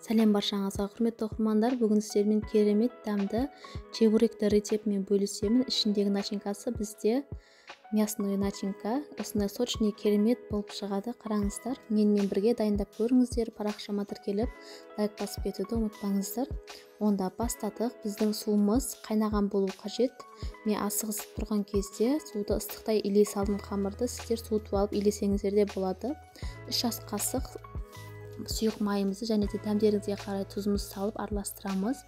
Сәлем баршаңызға, құрметті оқырмандар. Бүгін сіздермен керемет дәмді чебуректі рецептімен бөлісемін. Ішіндегі начинкасы бізде мясной начинка. Осындай сочный керемет болып шығады. Қараңыздар, менімен бірге дайындап көріңіздер. Парақшама тіркеліп, лайк басып кетуді ұмытпаңыздар. Онда бастадық. Біздің суымыз қайнаған болу қажет. Мен асығысып тұрған кезде суды ыстықтай илей салдым қамырды. Сіздер суытып алып илесеңіздер де болады. 3 ас қасық сұйық майымызды және де дәмдеріңізге қарай тұзымызды салып араластырамыз.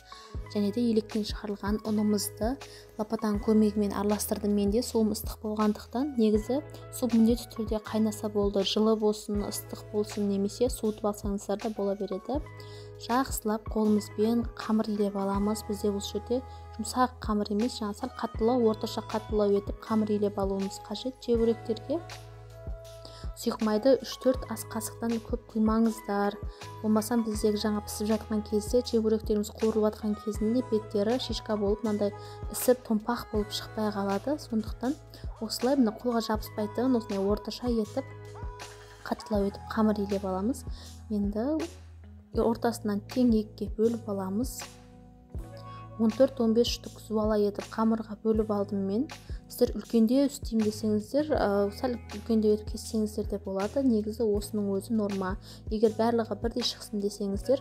Және де електен шығарылған ұнымызды лапатаның көмегімен араластырдым. Менде суым ыстық болғандықтан, негізі су міндетті түрде қайнаса болды. Жылы болсын, ыстық болсын, немесе суытып алсаңыздар да бола береді. Жақсылап қолымызбен қамыр илеп аламыз. Бізде бұл жерде жұмсақ қамыр емес, жаңа сәл қаттылау, орташа қаттылау етіп қамыр илеп алуымыз қажет. Чебуректерге сұйық майды 3-4 ас қасықтан көп құймаңыздар. Болмасам біздегі жаңа пісіп жатқан кезде, чебуректеріміз қуырылып жатқан кезінде беттері шишка болып, мынандай ісіп томпақ болып шықпай қалады. Сондықтан осылай мына қолға жабыспайтын осындай орташа етіп қаттылау етіп қамыр илеп аламыз. Енді ортасынан тең екіге бөліп аламыз. 14-15 штук зуала етіп қамырға бөліп алдым мен. Сіздер үлкенде істеймін десеңіздер, сәл үлкенде етіп кессеңіздер де болады. Негізі осының өзі норма. Егер барлығы бірдей шықсын десеңіздер,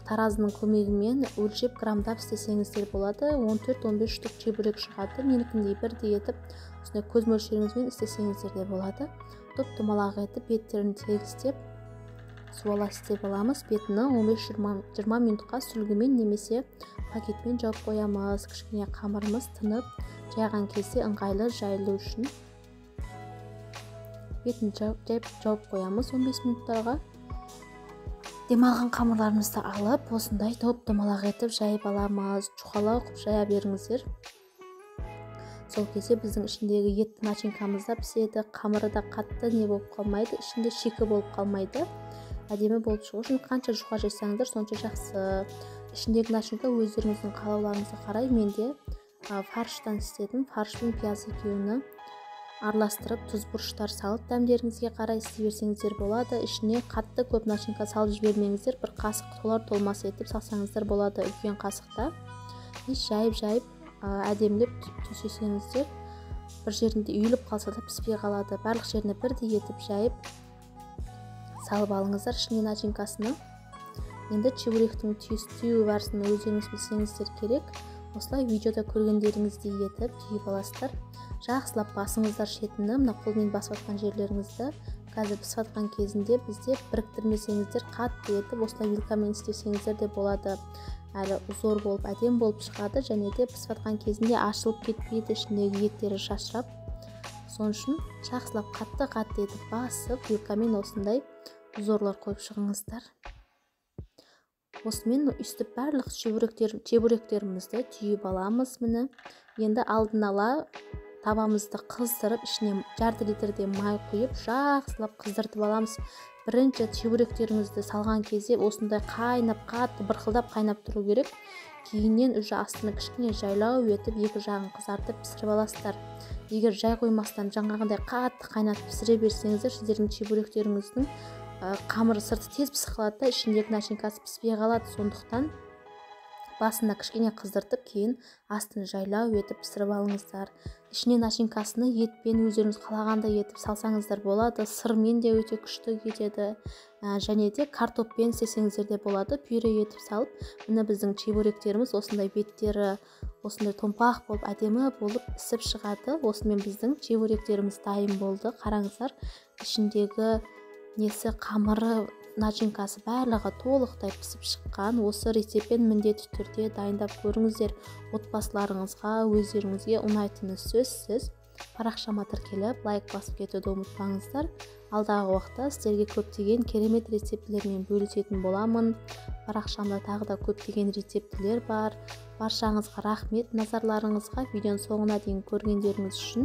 таразының көмегімен өлшеп грамдап істесеңіздер болады. 14-15 штук чебурек шығады. Менікіндей бірдей етіп, осындай көз мөлшеріңізбен істесеңіздер де болады. Топ-томалақ етіп, беттерін тегістеп, суала істеп аламыз. Бетіні 15-20 минутқа сүлгімен немесе пакетпен жауып қоямыз. Кішкене қамырымыз тынып, жайған кезде ыңғайлы жайылу үшін бетін жауып қоямыз. 15 минуттарға демалған қамырларымызды алып, осындай топ-томалақ етіп жайып аламыз. Чуқалау қып жая беріңіздер. Сол кезде біздің ішіндегі етті начинкамызда піседі. Қамыры да қатты не болып қалмайды, ішінде шикі болып қалмайды. Әдемі болып шығу үшін қанша жұқа жайсаңыздар, сонша жақсы. Ішіндегі начинка өздеріңіздің қалауларыңызға қарай. Менде фарштан істедім. Фарш пен пияз екеуіні араластырып, тұз бұрыштар салып, дәмдеріңізге қарай істей берсеңіздер болады. Ішіне қатты көп начинка салып жібермеңіздер. Бір қасық толар-толмас етіп салсаңыздар болады, үлкен қасықта. Жайып әдемілеп төсесеңіздер, бір жерінде үйіліп қалса да піспей қалады. Барлық жеріне бірдей етіп жайып салып алыңыздар ішіне начинкасını. Енді чебуректің түйістеу барысын өздеріңіз білсеңіздер керек. Осылай видеода көргендеріңіздей етіп түйіп аласыздар. Жақсылап басыңыздар шетіні, мына қолмен басып жатқан жерлеріңізді. Қазір пісіп жатқан кезінде бізде біріктірмесеңіздер, қатты етіп осылай вилкамен істесеңіздер де болады. Әлі зор болып, әдем болып шығады, және де пісіп жатқан кезінде ашылып кетпейді, ішіндегі еттері шашырап. Соның үшін жақсылап қатты етіп басып, вилкамен осындай узорлар қойып шығыңыздар. Осымен үстіп барлық чебуректерімізді түйіп аламыз міне. Енді алдын ала табамызды қыздырып, ішіне жарты литрде май құйып, жақсылап қыздыртып аламыз. Бірінші чебуректеріңізді салған кезде осындай қайнап, қатты бұрқылдап қайнап тұру керек. Кейіннен уже астыны кішкене жайлау етіп, екі жағын қызартып пісіріп аласыздар. Егер жай қоймастан жаңағындай қатты қайнатып пісіре берсеңіздер, сіздердің чебуректеріңіздің қамыры сырты тез пісіп қалады да, ішіндегі начинкасы піспей қалады. Сондықтан басында кішкене қыздыртып, кейін астын жайлау етіп пісіріп алыңыздар. Ішіне начинкасыны етпен өздеріңіз қалағандай етіп салсаңыздар болады. Сырмен де өте күшті кетеді. Және де картоппен істесеңіздер де болады. Пюре етіп салып, міне біздің чебуректеріміз осындай беттері осындай томпақ болып, әдемі болып ісіп шығады. Осымен біздің чебуректеріміз дайын болды. Қараңыздар, ішіндегі несі қамыры, начинкасы барлығы толықтай пісіп шыққан. Осы рецептпен міндетті түрде дайындап көріңіздер. Отбасыларыңызға, өздеріңізге ұнайтыны сөзсіз. Парақшама тіркеліп, лайк басып кетуді ұмытпаңыздар. Алдағы уақытта сіздерге көптеген керемет рецептілермен бөлісетін боламын. Парақшамда тағы да көптеген рецептілер бар. Баршаңызға рахмет назарларыңызға. Видеоның соңына дейін көргендеріңіз үшін.